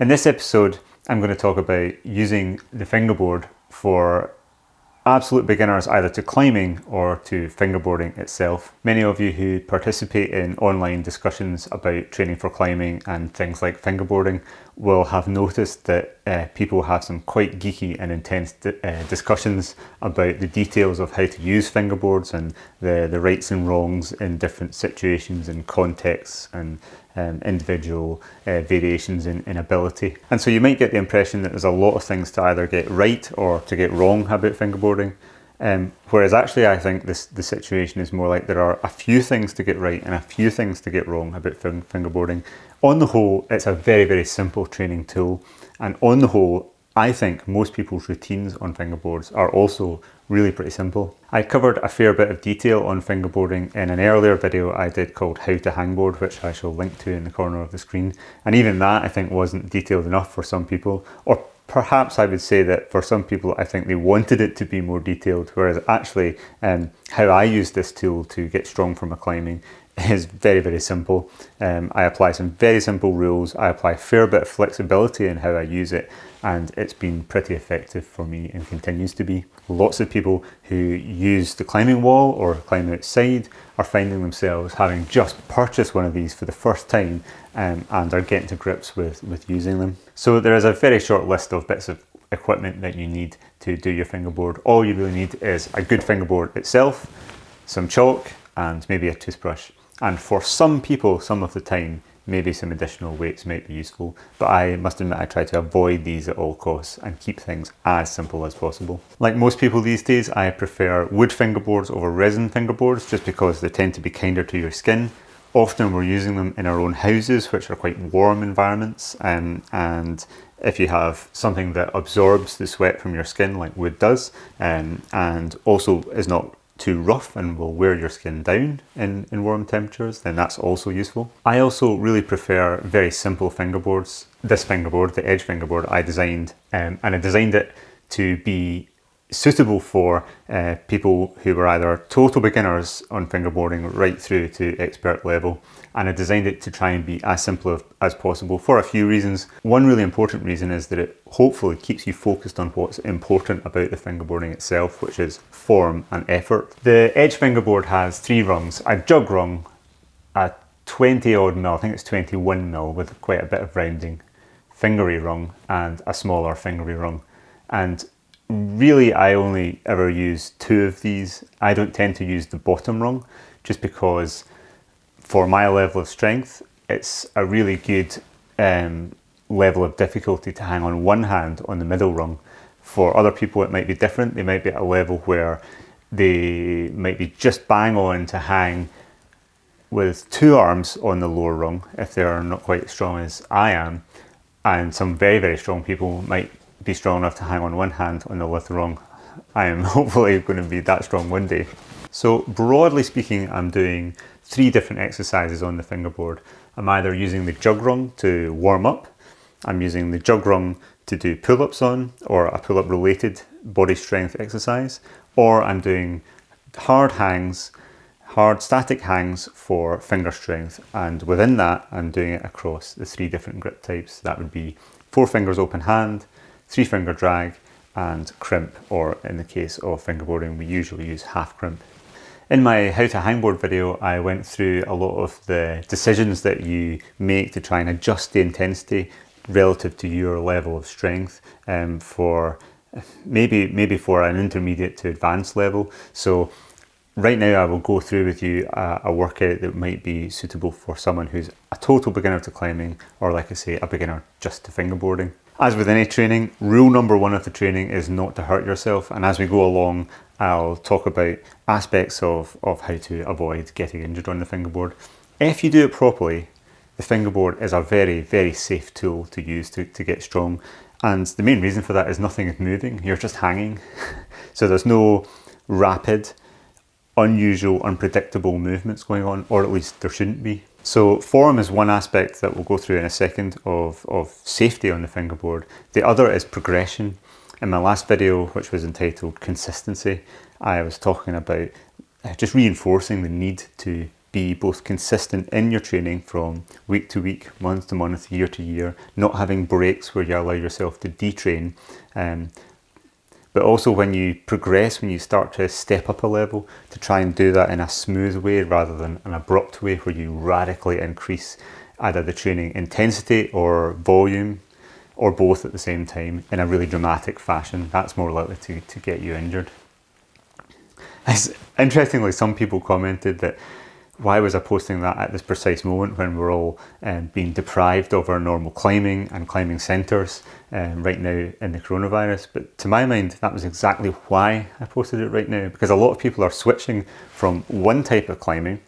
In this episode, I'm going to talk about using the fingerboard for absolute beginners, either to climbing or to fingerboarding itself. Many of you who participate in online discussions about training for climbing and things like fingerboarding will have noticed that people have some quite geeky and intense discussions about the details of how to use fingerboards and the rights and wrongs in different situations and contexts and individual variations in ability. And so you might get the impression that there's a lot of things to either get right or to get wrong about fingerboarding. Whereas actually I think the situation is more like there are a few things to get right and a few things to get wrong about fingerboarding. On the whole, it's a very, very simple training tool. And on the whole, I think most people's routines on fingerboards are also really pretty simple. I covered a fair bit of detail on fingerboarding in an earlier video I did called How to Hangboard, which I shall link to in the corner of the screen. And even that I think wasn't detailed enough for some people, or perhaps I would say that for some people I think they wanted it to be more detailed, whereas actually how I use this tool to get strong for my climbing is very, very simple. I apply some very simple rules. I apply a fair bit of flexibility in how I use it, and it's been pretty effective for me and continues to be. Lots of people who use the climbing wall or climb outside are finding themselves having just purchased one of these for the first time and are getting to grips with using them. So there is a very short list of bits of equipment that you need to do your fingerboard. All you really need is a good fingerboard itself, some chalk, and maybe a toothbrush. And for some people, some of the time, maybe some additional weights might be useful, but I must admit I try to avoid these at all costs and keep things as simple as possible. Like most people these days, I prefer wood fingerboards over resin fingerboards just because they tend to be kinder to your skin. Often we're using them in our own houses, which are quite warm environments, and if you have something that absorbs the sweat from your skin like wood does, and also is not too rough and will wear your skin down in warm temperatures, then that's also useful. I also really prefer very simple fingerboards. This fingerboard, the Edge fingerboard, I designed, and I designed it to be suitable for people who were either total beginners on fingerboarding right through to expert level. And I designed it to try and be as simple as possible for a few reasons. One really important reason is that it hopefully keeps you focused on what's important about the fingerboarding itself, which is form and effort. The Edge fingerboard has 3 rungs: a jug rung, a 20 odd mil, I think it's 21 mil with quite a bit of rounding, fingery rung, and a smaller fingery rung. And really I only ever use 2 of these. I don't tend to use the bottom rung just because for my level of strength it's a really good level of difficulty to hang on one hand on the middle rung. For other people it might be different. They might be at a level where they might be just bang on to hang with 2 arms on the lower rung if they're not quite as strong as I am, and some very, very strong people might be strong enough to hang on one hand on the left rung. I am hopefully going to be that strong one day. So broadly speaking, I'm doing 3 different exercises on the fingerboard. I'm either using the jug rung to warm up, I'm using the jug rung to do pull-ups on, or a pull-up related body strength exercise, or I'm doing hard static hangs for finger strength, and within that I'm doing it across the 3 different grip types. That would be 4 fingers open hand, 3 finger drag, and crimp, or in the case of fingerboarding we usually use half crimp. In my How to Hangboard video I went through a lot of the decisions that you make to try and adjust the intensity relative to your level of strength for maybe for an intermediate to advanced level. So right now I will go through with you a workout that might be suitable for someone who's a total beginner to climbing, or like I say, a beginner just to fingerboarding. As with any training, rule number 1 of the training is not to hurt yourself, and as we go along I'll talk about aspects of how to avoid getting injured on the fingerboard. If you do it properly, the fingerboard is a very, very safe tool to use to get strong, and the main reason for that is nothing is moving, you're just hanging. So there's no rapid, unusual, unpredictable movements going on, or at least there shouldn't be. So form is one aspect that we'll go through in a second of safety on the fingerboard. The other is progression. In my last video, which was entitled Consistency, I was talking about just reinforcing the need to be both consistent in your training from week to week, month to month, year to year, not having breaks where you allow yourself to detrain, but also when you progress, when you start to step up a level, to try and do that in a smooth way rather than an abrupt way where you radically increase either the training intensity or volume or both at the same time in a really dramatic fashion. That's more likely to get you injured. Interestingly, some people commented that why was I posting that at this precise moment when we're all being deprived of our normal climbing and climbing centres right now in the coronavirus. But to my mind, that was exactly why I posted it right now, because a lot of people are switching from one type of climbing.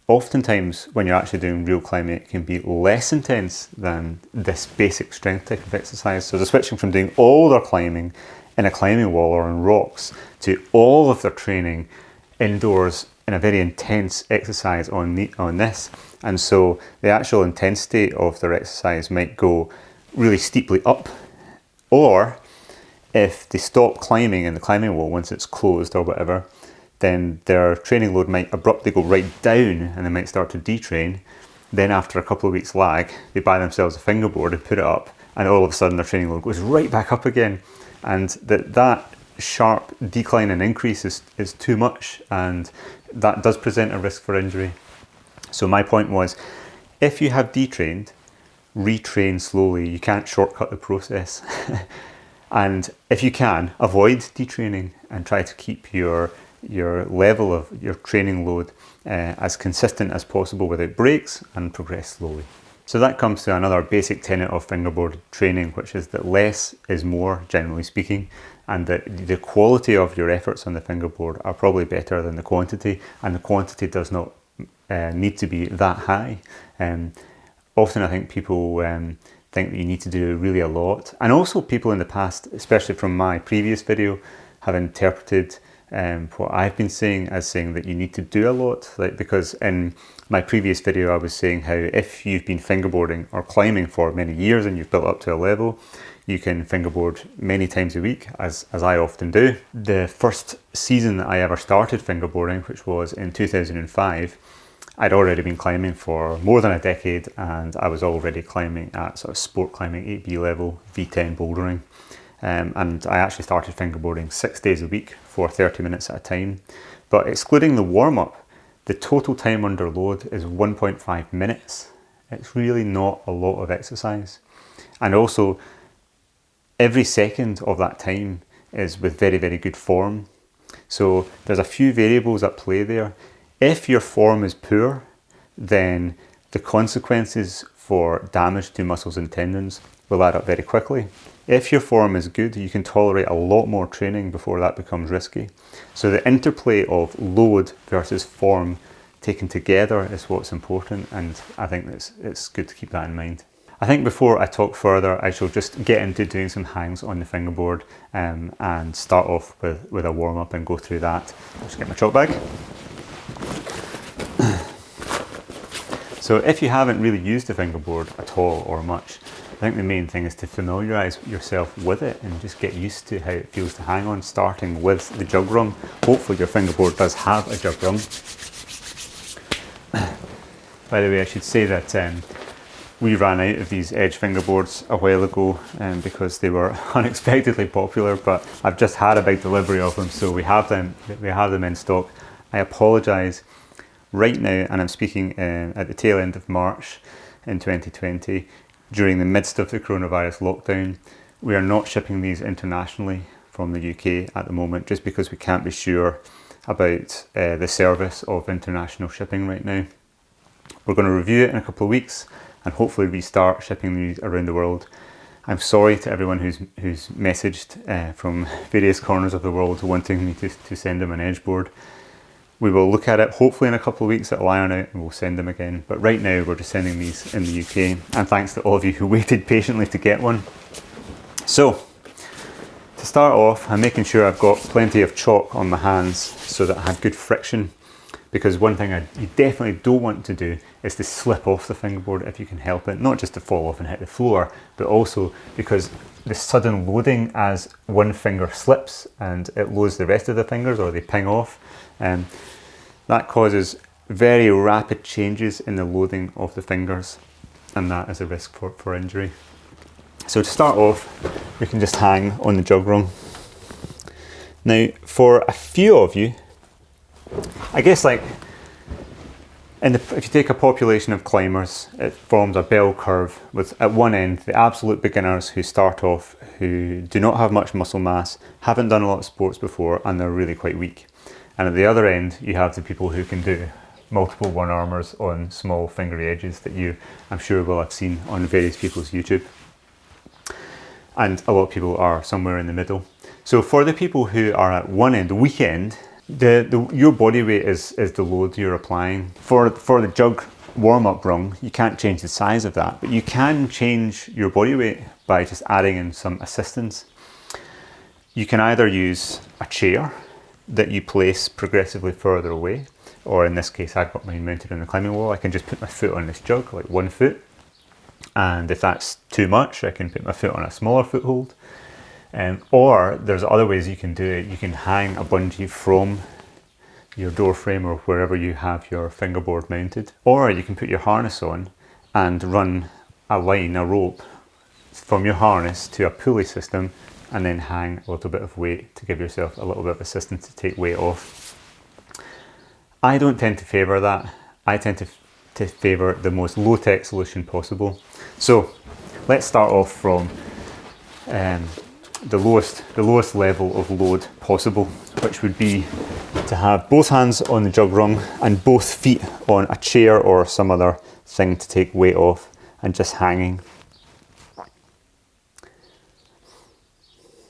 Oftentimes, when you're actually doing real climbing, it can be less intense than this basic strength type of exercise. So they're switching from doing all their climbing in a climbing wall or on rocks to all of their training indoors in a very intense exercise on this. And so the actual intensity of their exercise might go really steeply up, or if they stop climbing in the climbing wall once it's closed or whatever, then their training load might abruptly go right down and they might start to detrain. Then after a couple of weeks lag, they buy themselves a fingerboard and put it up, and all of a sudden their training load goes right back up again. And that sharp decline and increase is too much, and that does present a risk for injury. So my point was, if you have detrained, retrain slowly. You can't shortcut the process. And if you can, avoid detraining and try to keep your level of your training load as consistent as possible without breaks, and progress slowly. So that comes to another basic tenet of fingerboard training, which is that less is more, generally speaking, and that the quality of your efforts on the fingerboard are probably better than the quantity, and the quantity does not need to be that high. Often I think people think that you need to do really a lot, and also people in the past, especially from my previous video, have interpreted what I've been saying as saying that you need to do a lot, because in my previous video I was saying how if you've been fingerboarding or climbing for many years and you've built up to a level, you can fingerboard many times a week, as I often do. The first season that I ever started fingerboarding, which was in 2005, I'd already been climbing for more than a decade, and I was already climbing at sort of sport climbing 8B level, V10 bouldering. And I actually started fingerboarding 6 days a week for 30 minutes at a time. But excluding the warm-up, the total time under load is 1.5 minutes. It's really not a lot of exercise. And also, every second of that time is with very, very good form. So there's a few variables at play there. If your form is poor, then the consequences for damage to muscles and tendons will add up very quickly. If your form is good, you can tolerate a lot more training before that becomes risky. So the interplay of load versus form taken together is what's important, and I think it's good to keep that in mind. I think before I talk further, I shall just get into doing some hangs on the fingerboard and start off with a warm-up and go through that. I'll just get my chalk bag. So if you haven't really used the fingerboard at all or much, I think the main thing is to familiarise yourself with it and just get used to how it feels to hang on, starting with the jug rung. Hopefully your fingerboard does have a jug rung. By the way, I should say that we ran out of these edge fingerboards a while ago because they were unexpectedly popular, but I've just had a big delivery of them, so we have them in stock. I apologise right now, and I'm speaking at the tail end of March in 2020, during the midst of the coronavirus lockdown. We are not shipping these internationally from the UK at the moment, just because we can't be sure about the service of international shipping right now. We're going to review it in a couple of weeks and hopefully restart shipping these around the world. I'm sorry to everyone who's messaged from various corners of the world wanting me to send them an edge board. We will look at it, hopefully in a couple of weeks it'll iron out and we'll send them again. But right now we're just sending these in the UK, and thanks to all of you who waited patiently to get one. So, to start off, I'm making sure I've got plenty of chalk on my hands so that I have good friction, because one thing you definitely don't want to do is to slip off the fingerboard if you can help it. Not just to fall off and hit the floor, but also because the sudden loading as one finger slips and it loads the rest of the fingers, or they ping off, that causes very rapid changes in the loading of the fingers, and that is a risk for injury. So to start off, we can just hang on the jug rung. Now, for a few of you, I guess like if you take a population of climbers, it forms a bell curve with at one end the absolute beginners who start off, who do not have much muscle mass, haven't done a lot of sports before, and they're really quite weak. And at the other end, you have the people who can do multiple one-armers on small fingery edges that you, I'm sure, will have seen on various people's YouTube. And a lot of people are somewhere in the middle. So for the people who are at one end, the weak end, your body weight is the load you're applying. For the jug warm-up rung, you can't change the size of that, but you can change your body weight by just adding in some assistance. You can either use a chair that you place progressively further away, or in this case, I've got mine mounted on the climbing wall. I can just put my foot on this jug, like 1 foot, and if that's too much, I can put my foot on a smaller foothold. Or there's other ways you can do it. You can hang a bungee from your door frame or wherever you have your fingerboard mounted, or you can put your harness on and run a line, a rope from your harness to a pulley system, and then hang a little bit of weight to give yourself a little bit of assistance to take weight off. I don't tend to favour that. I tend to favour the most low-tech solution possible. So let's start off from the lowest level of load possible, which would be to have both hands on the jug rung and both feet on a chair or some other thing to take weight off, and just hanging.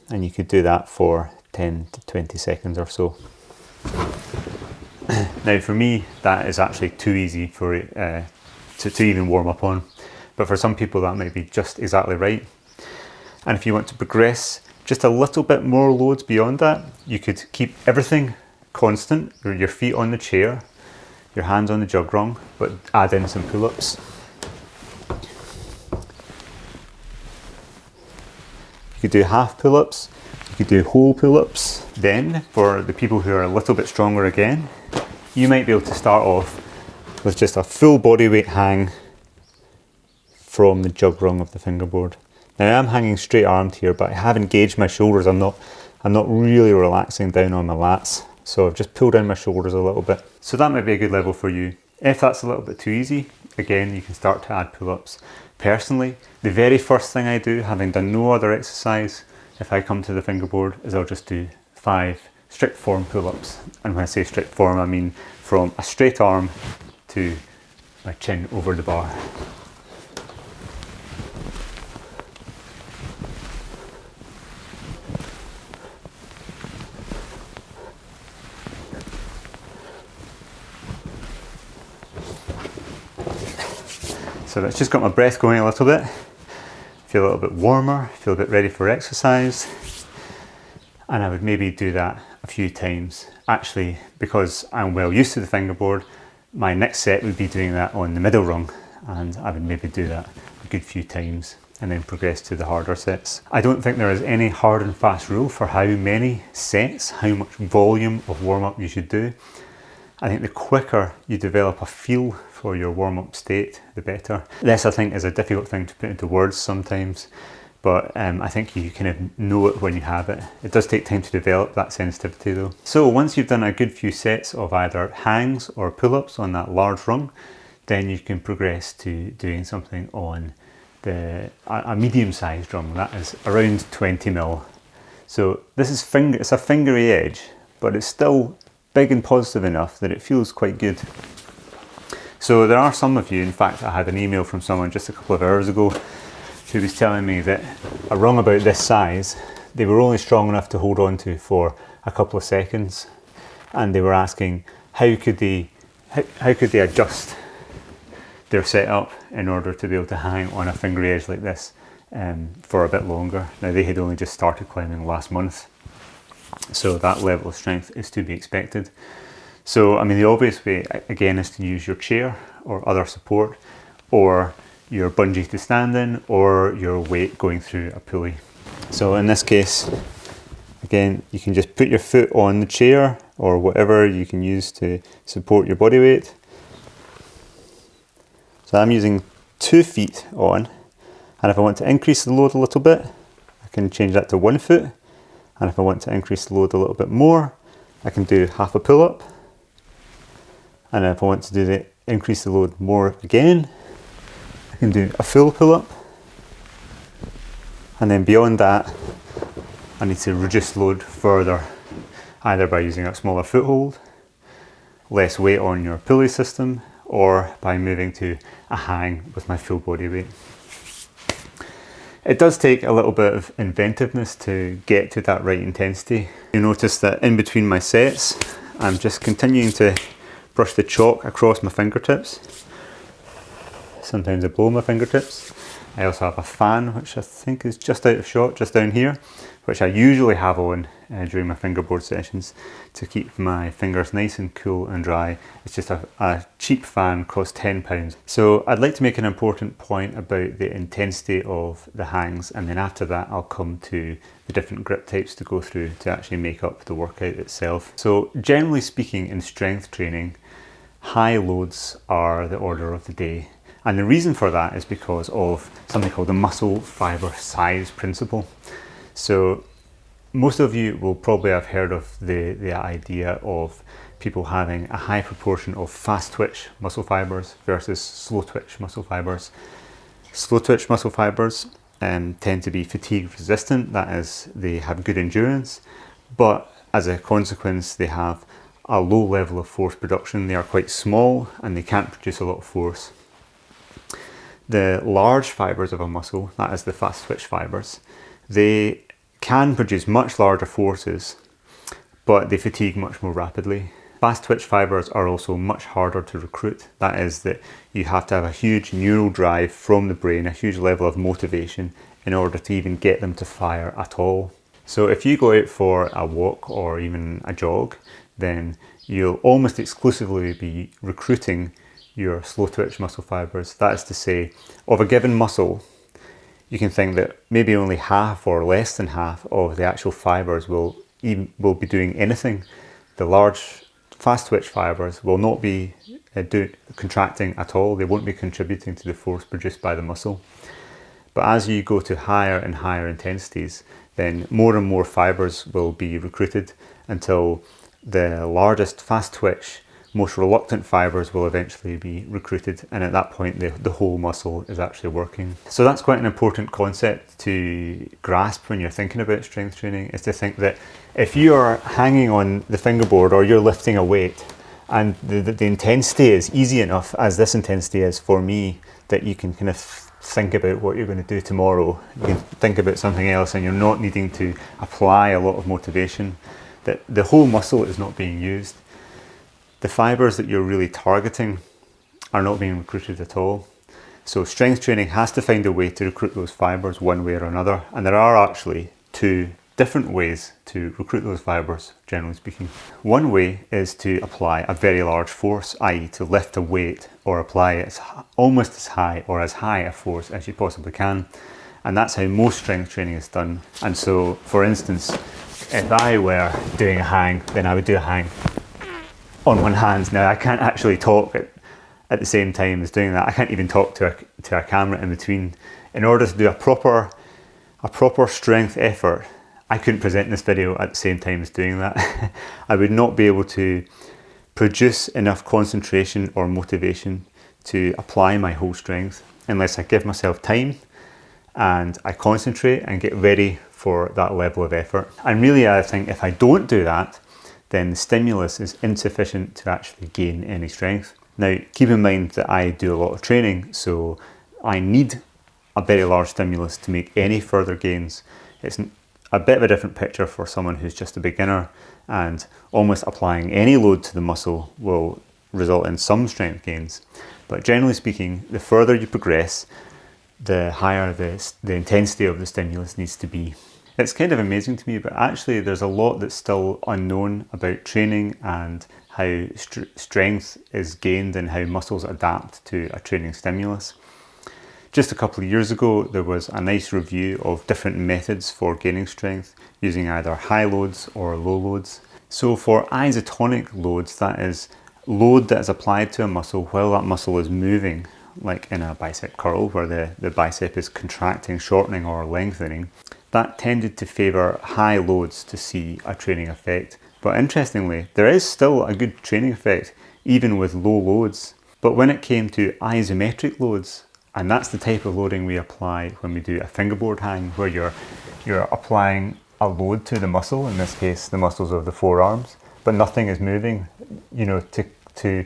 And you could do that for 10 to 20 seconds or so. Now for me, that is actually too easy for to even warm up on, but for some people that might be just exactly right. And if you want to progress just a little bit more loads beyond that, you could keep everything constant, your feet on the chair, your hands on the jug rung, but add in some pull-ups. You could do half pull-ups, you could do whole pull-ups. Then, for the people who are a little bit stronger again, you might be able to start off with just a full body weight hang from the jug rung of the fingerboard. Now I'm hanging straight armed here, but I have engaged my shoulders. I'm not really relaxing down on my lats, so I've just pulled down my shoulders a little bit. So that might be a good level for you. If that's a little bit too easy, again, you can start to add pull-ups. Personally, the very first thing I do, having done no other exercise, if I come to the fingerboard, is I'll just do 5 strict form pull-ups. And when I say strict form, I mean from a straight arm to my chin over the bar. So that's just got my breath going a little bit. Feel a little bit warmer, feel a bit ready for exercise. And I would maybe do that a few times. Actually, because I'm well used to the fingerboard, my next set would be doing that on the middle rung, and I would maybe do that a good few times and then progress to the harder sets. I don't think there is any hard and fast rule for how many sets, how much volume of warm-up you should do. I think the quicker you develop a feel for your warm-up state, the better. This, I think, is a difficult thing to put into words sometimes, but I think you kind of know it when you have it. It does take time to develop that sensitivity though. So once you've done a good few sets of either hangs or pull-ups on that large rung, then you can progress to doing something on a medium-sized rung. That is around 20 mil. So this is it's a fingery edge, but it's still big and positive enough that it feels quite good. So there are some of you, in fact, I had an email from someone just a couple of hours ago who was telling me that a rung about this size, they were only strong enough to hold on to for a couple of seconds. And they were asking how could they adjust their setup in order to be able to hang on a fingery edge like this for a bit longer. Now they had only just started climbing last month, so that level of strength is to be expected. So I mean, the obvious way again is to use your chair or other support, or your bungee to stand in, or your weight going through a pulley. So in this case, again, you can just put your foot on the chair or whatever you can use to support your body weight, So I'm using 2 feet on, and if I want to increase the load a little bit, I can change that to 1 foot. And if I want to increase the load a little bit more, I can do half a pull-up. And if I want to increase the load more again, I can do a full pull-up. And then beyond that, I need to reduce load further, either by using a smaller foothold, less weight on your pulley system, or by moving to a hang with my full body weight. It does take a little bit of inventiveness to get to that right intensity. You notice that in between my sets, I'm just continuing to brush the chalk across my fingertips. Sometimes I blow my fingertips. I also have a fan, which I think is just out of shot, just down here, which I usually have on during my fingerboard sessions to keep my fingers nice and cool and dry. It's just a cheap fan, costs £10. So I'd like to make an important point about the intensity of the hangs, and then after that I'll come to the different grip types to go through to actually make up the workout itself. So generally speaking, in strength training, high loads are the order of the day. And the reason for that is because of something called the muscle fiber size principle. So most of you will probably have heard of the idea of people having a high proportion of fast twitch muscle fibers versus slow twitch muscle fibers. Slow twitch muscle fibers tend to be fatigue resistant, that is, they have good endurance, but as a consequence they have a low level of force production. They are quite small and they can't produce a lot of force. The large fibers of a muscle, that is the fast twitch fibers, they can produce much larger forces, but they fatigue much more rapidly. Fast twitch fibers are also much harder to recruit. That is that you have to have a huge neural drive from the brain, a huge level of motivation in order to even get them to fire at all. So if you go out for a walk or even a jog, then you'll almost exclusively be recruiting your slow twitch muscle fibers. That is to say, of a given muscle, you can think that maybe only half or less than half of the actual fibers will be doing anything. The large fast twitch fibers will not be contracting at all. They won't be contributing to the force produced by the muscle. But as you go to higher and higher intensities, then more and more fibers will be recruited until the largest fast twitch, most reluctant fibers will eventually be recruited, and at that point the whole muscle is actually working. So that's quite an important concept to grasp when you're thinking about strength training, is to think that if you are hanging on the fingerboard or you're lifting a weight and the intensity is easy enough, as this intensity is for me, that you can kind of think about what you're going to do tomorrow, you can think about something else and you're not needing to apply a lot of motivation, that the whole muscle is not being used. The fibers that you're really targeting are not being recruited at all. So strength training has to find a way to recruit those fibers one way or another. And there are actually 2 different ways to recruit those fibers, generally speaking. One way is to apply a very large force, i.e. to lift a weight or apply almost as high or as high a force as you possibly can. And that's how most strength training is done. And so, for instance, if I were doing a hang, then I would do a hang on one hand. Now I can't actually talk at the same time as doing that. I can't even talk to a camera in between. In order to do a proper strength effort, I couldn't present this video at the same time as doing that. I would not be able to produce enough concentration or motivation to apply my whole strength unless I give myself time and I concentrate and get ready for that level of effort. And really, I think if I don't do that, then the stimulus is insufficient to actually gain any strength. Now, keep in mind that I do a lot of training, so I need a very large stimulus to make any further gains. It's a bit of a different picture for someone who's just a beginner, and almost applying any load to the muscle will result in some strength gains. But generally speaking, the further you progress, the higher the intensity of the stimulus needs to be. It's kind of amazing to me, but actually there's a lot that's still unknown about training and how strength is gained and how muscles adapt to a training stimulus. Just a couple of years ago, there was a nice review of different methods for gaining strength using either high loads or low loads. So for isotonic loads, that is load that is applied to a muscle while that muscle is moving like in a bicep curl where the bicep is contracting, shortening or lengthening, that tended to favour high loads to see a training effect. But interestingly, there is still a good training effect even with low loads. But when it came to isometric loads, and that's the type of loading we apply when we do a fingerboard hang, where you're applying a load to the muscle, in this case the muscles of the forearms, but nothing is moving. You know, to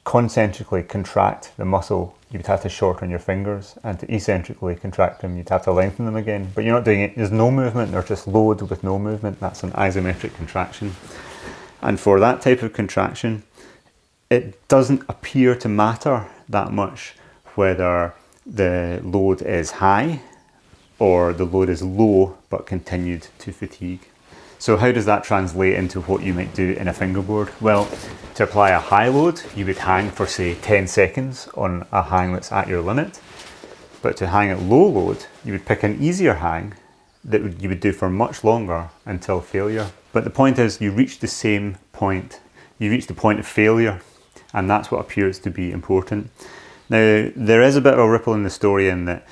concentrically contract the muscle, you'd have to shorten your fingers, and to eccentrically contract them, you'd have to lengthen them again. But you're not doing it, there's no movement, there's just load with no movement. That's an isometric contraction. And for that type of contraction, it doesn't appear to matter that much whether the load is high or the load is low but continued to fatigue. So how does that translate into what you might do in a fingerboard? Well, to apply a high load, you would hang for say 10 seconds on a hang that's at your limit. But to hang at low load, you would pick an easier hang that you would do for much longer until failure. But the point is, you reach the same point. You reach the point of failure, and that's what appears to be important. Now, there is a bit of a ripple in the story in that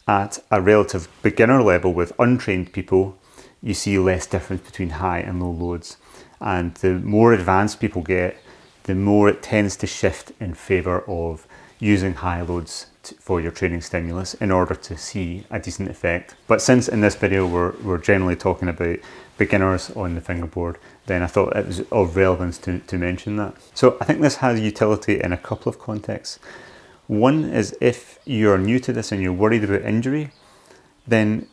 at a relative beginner level with untrained people, you see less difference between high and low loads. And the more advanced people get, the more it tends to shift in favour of using high loads for your training stimulus in order to see a decent effect. But since in this video we're generally talking about beginners on the fingerboard, then I thought it was of relevance to mention that. So I think this has utility in a couple of contexts. One is if you're new to this and you're worried about injury, then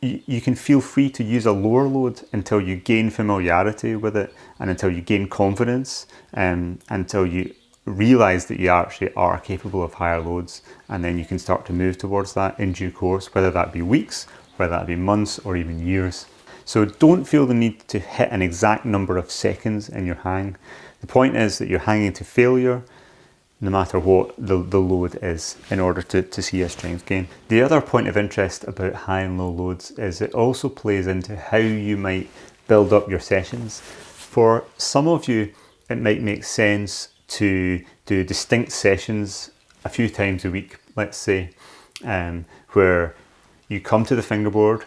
you can feel free to use a lower load until you gain familiarity with it and until you gain confidence, until you realise that you actually are capable of higher loads, and then you can start to move towards that in due course, whether that be weeks, whether that be months or even years. So don't feel the need to hit an exact number of seconds in your hang. The point is that you're hanging to failure no matter what the load is in order to see a strength gain. The other point of interest about high and low loads is it also plays into how you might build up your sessions. For some of you, it might make sense to do distinct sessions a few times a week, let's say, where you come to the fingerboard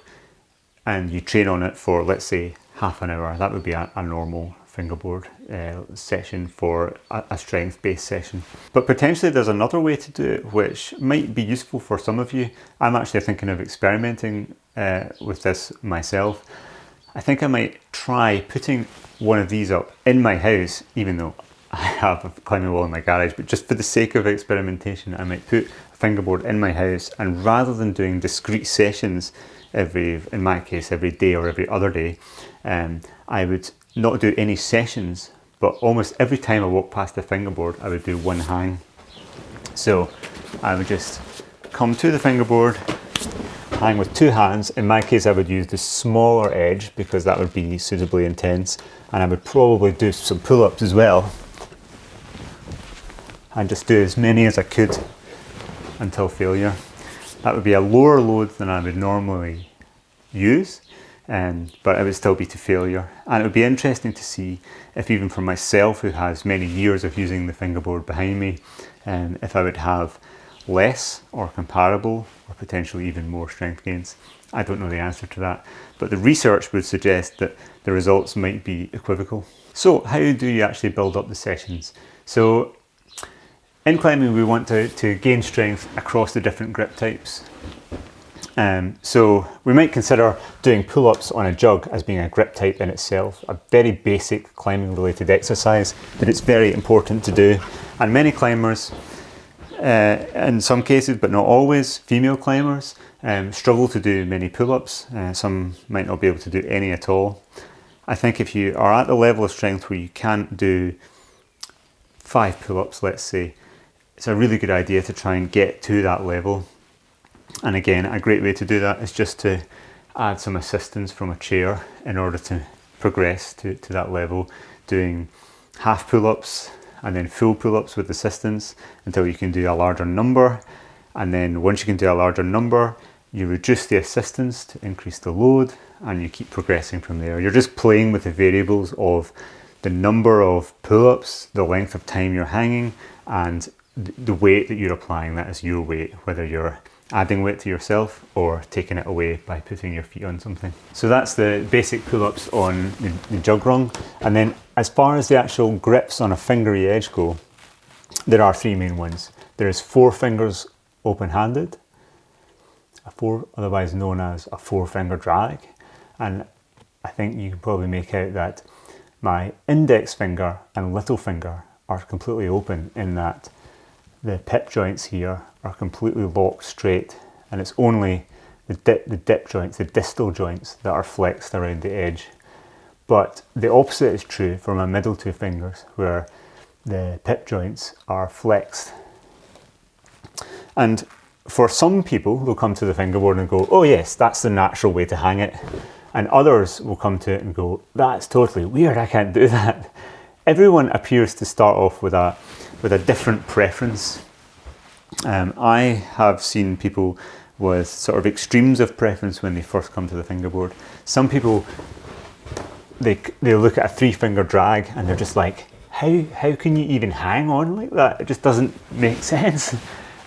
and you train on it for, let's say, half an hour. That would be a normal fingerboard session for a strength-based session. But potentially there's another way to do it which might be useful for some of you. I'm actually thinking of experimenting with this myself. I think I might try putting one of these up in my house, even though I have a climbing wall in my garage, but just for the sake of experimentation, I might put a fingerboard in my house, and rather than doing discrete sessions in my case, every day or every other day, I would not do any sessions, but almost every time I walk past the fingerboard, I would do one hang. So I would just come to the fingerboard, hang with two hands. In my case, I would use the smaller edge because that would be suitably intense, and I would probably do some pull-ups as well, and just do as many as I could until failure. That would be a lower load than I would normally use, but it would still be to failure. And it would be interesting to see if, even for myself who has many years of using the fingerboard behind me, if I would have less or comparable or potentially even more strength gains. I don't know the answer to that, but the research would suggest that the results might be equivocal. So how do you actually build up the sessions? So in climbing, we want to gain strength across the different grip types. So we might consider doing pull-ups on a jug as being a grip type in itself, a very basic climbing related exercise, but it's very important to do. And many climbers, in some cases but not always, female climbers struggle to do many pull-ups. Some might not be able to do any at all. I think if you are at the level of strength where you can't do 5 pull-ups, let's say, it's a really good idea to try and get to that level. And again, a great way to do that is just to add some assistance from a chair in order to progress to that level, doing half pull-ups and then full pull-ups with assistance until you can do a larger number. And then once you can do a larger number, you reduce the assistance to increase the load, and you keep progressing from there. You're just playing with the variables of the number of pull-ups, the length of time you're hanging, and the weight that you're applying, that is your weight, whether you're adding weight to yourself or taking it away by putting your feet on something. So that's the basic pull-ups on the jug rung. And then as far as the actual grips on a fingery edge go, there are three main ones. There's 4 fingers open-handed, otherwise known as a 4-finger drag. And I think you can probably make out that my index finger and little finger are completely open, in that the pip joints here are completely locked straight, and it's only the dip joints, the distal joints, that are flexed around the edge. But the opposite is true for my middle 2 fingers, where the pip joints are flexed. And for some people, they'll come to the fingerboard and go, oh yes, that's the natural way to hang it. And others will come to it and go, that's totally weird, I can't do that. Everyone appears to start off with a different preference. I have seen people with sort of extremes of preference when they first come to the fingerboard. Some people, they look at a 3-finger drag and they're just like, how can you even hang on like that? It just doesn't make sense.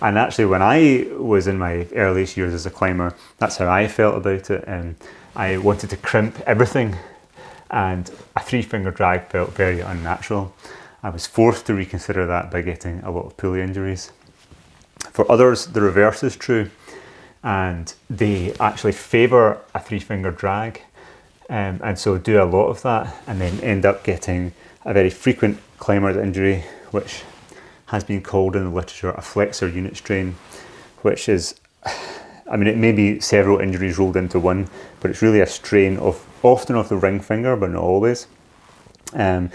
And actually, when I was in my earliest years as a climber, that's how I felt about it. And I wanted to crimp everything, and a 3-finger drag felt very unnatural. I was forced to reconsider that by getting a lot of pulley injuries. For others, the reverse is true, and they actually favour a 3-finger drag, and so do a lot of that, and then end up getting a very frequent climber's injury, which has been called in the literature a flexor unit strain, which is, I mean, it may be several injuries rolled into one, but it's really a strain often of the ring finger, but not always. And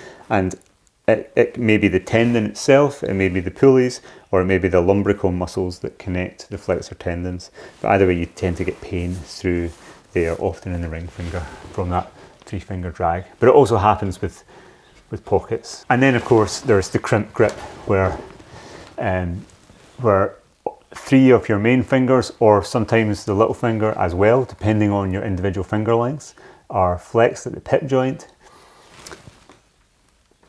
it may be the tendon itself, it may be the pulleys, or it may be the lumbrical muscles that connect the flexor tendons. But either way, you tend to get pain through there, often in the ring finger, from that 3-finger drag. But it also happens with pockets. And then of course there's the crimp grip, where 3 of your main fingers, or sometimes the little finger as well, depending on your individual finger lengths, are flexed at the pip joint.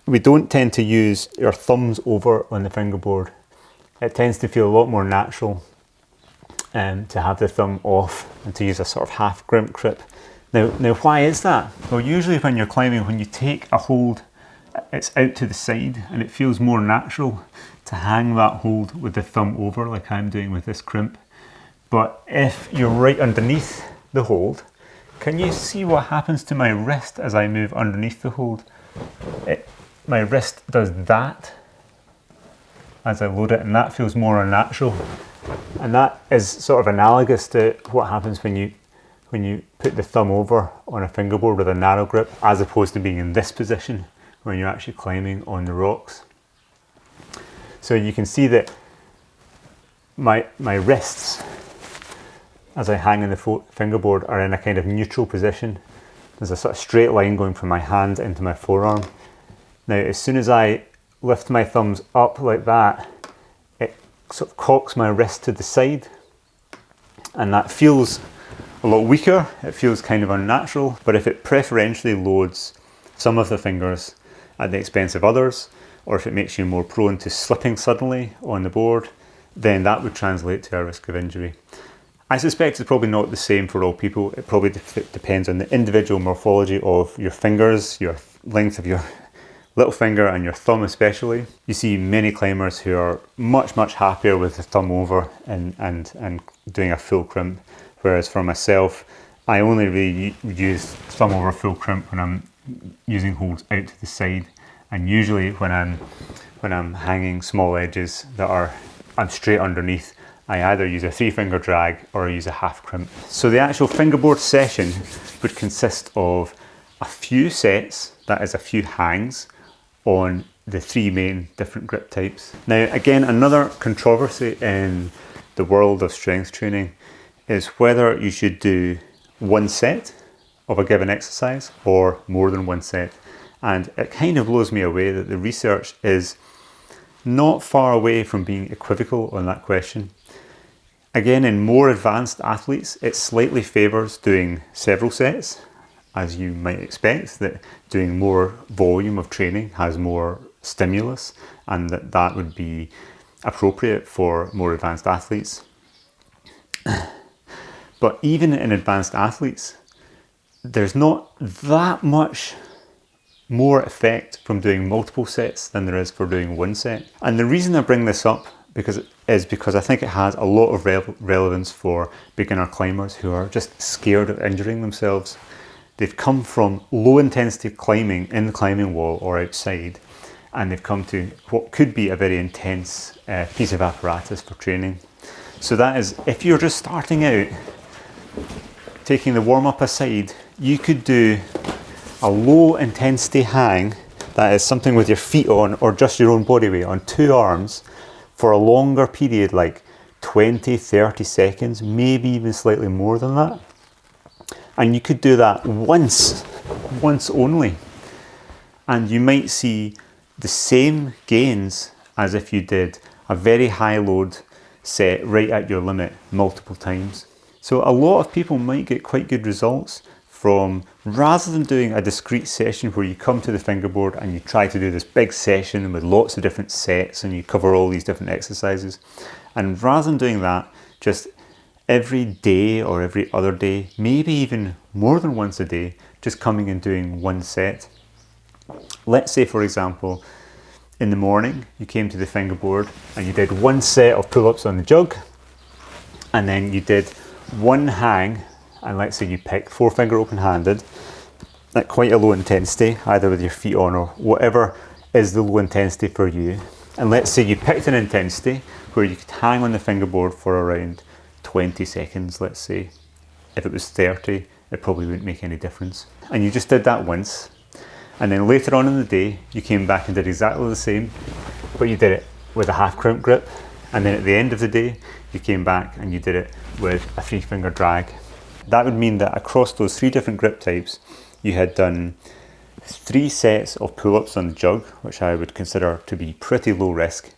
We don't tend to use our thumbs over on the fingerboard. It tends to feel a lot more natural to have the thumb off and to use a sort of half grip. Now why is that? Well, usually when you're climbing, when you take a hold, it's out to the side, and it feels more natural to hang that hold with the thumb over, like I'm doing with this crimp. But if you're right underneath the hold, can you see what happens to my wrist as I move underneath the hold? My wrist does that as I load it, and that feels more unnatural. And that is sort of analogous to what happens when you put the thumb over on a fingerboard with a narrow grip, as opposed to being in this position when you're actually climbing on the rocks. So you can see that my wrists, as I hang in the fingerboard, are in a kind of neutral position. There's a sort of straight line going from my hand into my forearm. Now, as soon as I lift my thumbs up like that, it sort of cocks my wrist to the side, and that feels a lot weaker. It feels kind of unnatural. But if it preferentially loads some of the fingers at the expense of others, or if it makes you more prone to slipping suddenly on the board, then that would translate to a risk of injury. I suspect it's probably not the same for all people. It probably depends on the individual morphology of your fingers, your length of your little finger and your thumb especially. You see many climbers who are much happier with the thumb over and doing a full crimp, whereas for myself, I only really use thumb over full crimp when I'm using holds out to the side, and usually when I'm hanging small edges that I'm straight underneath, I either use a 3-finger drag or I use a half crimp. So the actual fingerboard session would consist of a few sets, that is a few hangs, on the 3 main different grip types. Now again, another controversy in the world of strength training is whether you should do 1 set of a given exercise or more than 1 set. And it kind of blows me away that the research is not far away from being equivocal on that question. Again, in more advanced athletes, it slightly favours doing several sets, as you might expect, that doing more volume of training has more stimulus, and that would be appropriate for more advanced athletes. But even in advanced athletes, there's not that much more effect from doing multiple sets than there is for doing one set. And the reason I bring this up is because I think it has a lot of relevance for beginner climbers who are just scared of injuring themselves. They've come from low intensity climbing in the climbing wall or outside, and they've come to what could be a very intense piece of apparatus for training. So that is, if you're just starting out, taking the warm-up aside, you could do a low intensity hang, that is something with your feet on or just your own body weight on 2 arms for a longer period, like 20, 30 seconds, maybe even slightly more than that. And you could do that once only. And you might see the same gains as if you did a very high load set right at your limit multiple times. So a lot of people might get quite good results from, rather than doing a discrete session where you come to the fingerboard and you try to do this big session with lots of different sets and you cover all these different exercises. And rather than doing that, just every day or every other day, maybe even more than once a day, just coming and doing one set. Let's say, for example, in the morning, you came to the fingerboard and you did one set of pull-ups on the jug, and then you did one hang, and let's say you picked 4-finger open-handed at quite a low intensity, either with your feet on or whatever is the low intensity for you. And let's say you picked an intensity where you could hang on the fingerboard for around 20 seconds, let's say. If it was 30, it probably wouldn't make any difference. And you just did that once. And then later on in the day, you came back and did exactly the same, but you did it with a half crimp grip. And then at the end of the day, you came back and you did it with a 3-finger drag. That would mean that across those 3 different grip types, you had done 3 sets of pull-ups on the jug, which I would consider to be pretty low risk.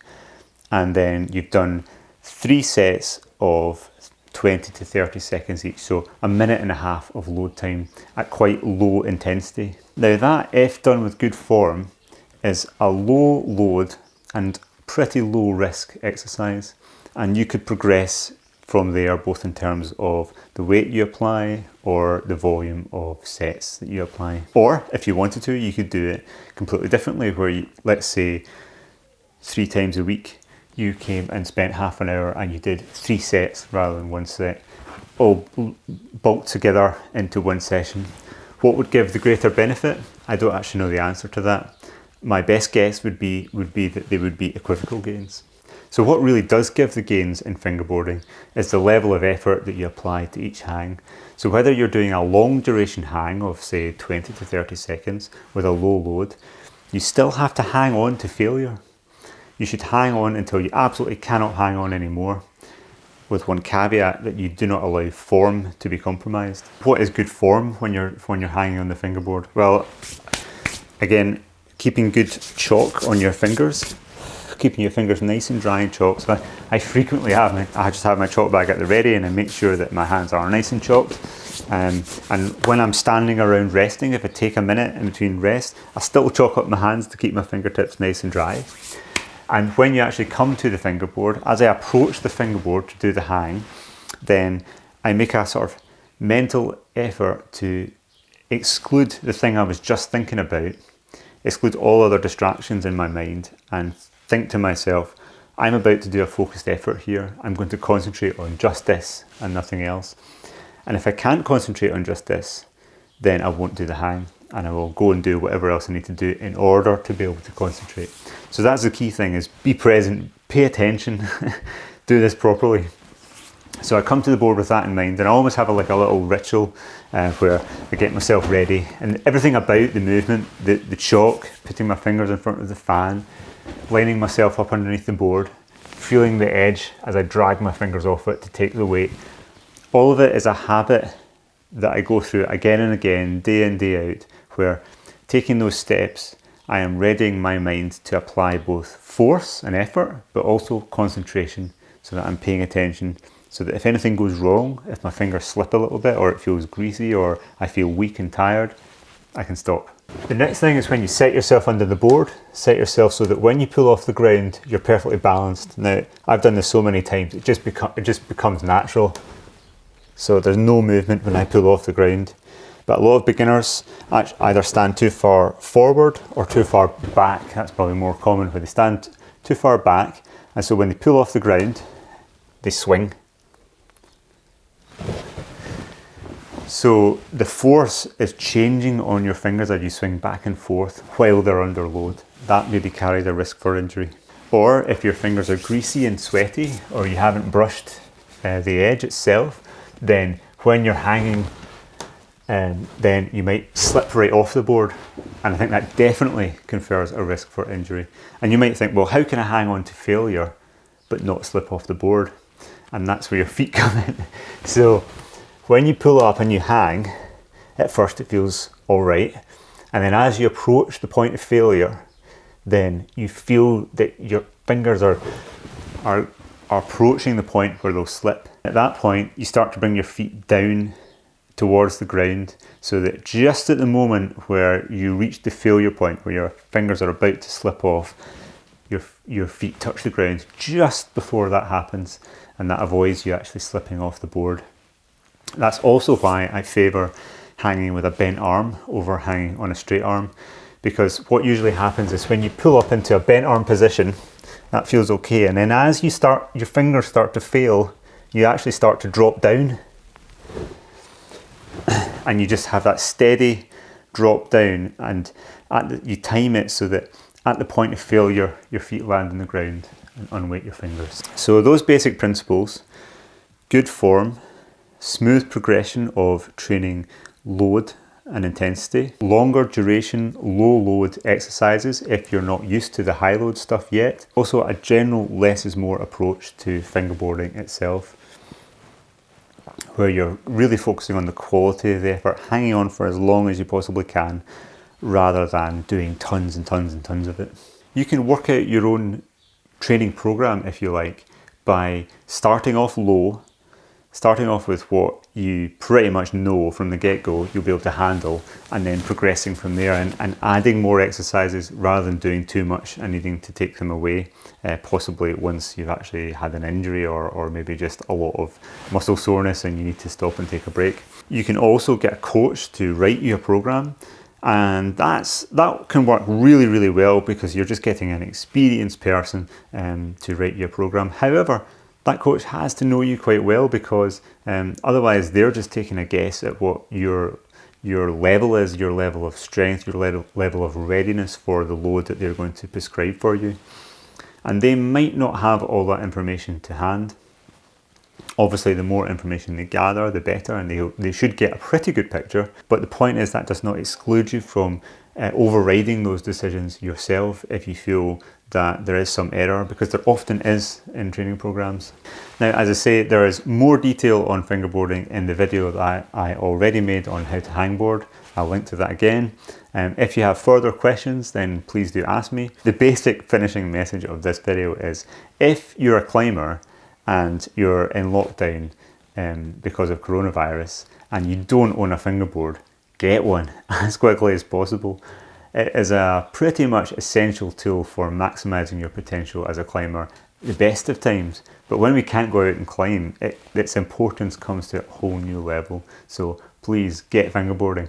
And then you've done 3 sets of 20 to 30 seconds each, so a minute and a half of load time at quite low intensity. Now that, if done with good form, is a low load and pretty low risk exercise, and you could progress from there both in terms of the weight you apply or the volume of sets that you apply. Or if you wanted to, you could do it completely differently, where you, let's say 3 times a week, you came and spent half an hour and you did 3 sets rather than 1 set, all bulked together into one session. What would give the greater benefit? I don't actually know the answer to that. My best guess would be that they would be equivocal gains. So what really does give the gains in fingerboarding is the level of effort that you apply to each hang. So whether you're doing a long duration hang of say 20 to 30 seconds with a low load, you still have to hang on to failure. You should hang on until you absolutely cannot hang on anymore, with one caveat that you do not allow form to be compromised. What is good form when you're hanging on the fingerboard? Well, again, keeping good chalk on your fingers, keeping your fingers nice and dry and chalked. So I frequently I just have my chalk bag at the ready, and I make sure that my hands are nice and chalked. And when I'm standing around resting, if I take a minute in between rest, I still chalk up my hands to keep my fingertips nice and dry. And when you actually come to the fingerboard, as I approach the fingerboard to do the hang, then I make a sort of mental effort to exclude the thing I was just thinking about, exclude all other distractions in my mind, and think to myself, I'm about to do a focused effort here. I'm going to concentrate on just this and nothing else. And if I can't concentrate on just this, then I won't do the hang, and I will go and do whatever else I need to do in order to be able to concentrate. So that's the key thing, is be present, pay attention, do this properly. So I come to the board with that in mind, and I always have a little ritual where I get myself ready, and everything about the movement, the chalk, putting my fingers in front of the fan, lining myself up underneath the board, feeling the edge as I drag my fingers off it to take the weight. All of it is a habit that I go through again and again, day in, day out, where taking those steps, I am readying my mind to apply both force and effort, but also concentration, so that I'm paying attention, so that if anything goes wrong, if my fingers slip a little bit, or it feels greasy, or I feel weak and tired, I can stop. The next thing is when you set yourself under the board, set yourself so that when you pull off the ground, you're perfectly balanced. Now, I've done this so many times, it just becomes natural. So there's no movement when I pull off the ground. But a lot of beginners either stand too far forward or too far back. That's probably more common, where they stand too far back, and so when they pull off the ground, they swing. So the force is changing on your fingers as you swing back and forth while they're under load. That maybe carries a risk for injury. Or if your fingers are greasy and sweaty, or you haven't brushed the edge itself, then when you're hanging, then you might slip right off the board. And I think that definitely confers a risk for injury. And you might think, well, how can I hang on to failure but not slip off the board? And that's where your feet come in. So when you pull up and you hang, at first it feels all right. And then as you approach the point of failure, then you feel that your fingers are approaching the point where they'll slip. At that point, you start to bring your feet down towards the ground, so that just at the moment where you reach the failure point, where your fingers are about to slip off, your feet touch the ground just before that happens, and that avoids you actually slipping off the board. That's also why I favour hanging with a bent arm over hanging on a straight arm, because what usually happens is when you pull up into a bent arm position, that feels okay, and then as your fingers start to fail, you actually start to drop down, and you just have that steady drop down, and you time it so that at the point of failure, your feet land on the ground and unweight your fingers. So those basic principles: good form, smooth progression of training load and intensity, longer duration, low load exercises if you're not used to the high load stuff yet. Also a general less is more approach to fingerboarding itself, where you're really focusing on the quality of the effort, hanging on for as long as you possibly can, rather than doing tons and tons and tons of it. You can work out your own training program, if you like, by starting off low, starting off with what you pretty much know from the get-go you'll be able to handle, and then progressing from there and adding more exercises rather than doing too much and needing to take them away, possibly once you've actually had an injury or maybe just a lot of muscle soreness and you need to stop and take a break. You can also get a coach to write you a program, and that can work really, really well because you're just getting an experienced person to write you a program. However, that coach has to know you quite well, because otherwise they're just taking a guess at what your level is, your level of strength, your level of readiness for the load that they're going to prescribe for you. And they might not have all that information to hand. Obviously, the more information they gather, the better, and they should get a pretty good picture. But the point is that does not exclude you from overriding those decisions yourself if you feel that there is some error, because there often is in training programs. Now, as I say, there is more detail on fingerboarding in the video that I already made on how to hangboard. I'll link to that again. If you have further questions, then please do ask me. The basic finishing message of this video is, if you're a climber and you're in lockdown because of coronavirus and you don't own a fingerboard, get one as quickly as possible. It is a pretty much essential tool for maximising your potential as a climber the best of times. But when we can't go out and climb, its importance comes to a whole new level. So please get fingerboarding.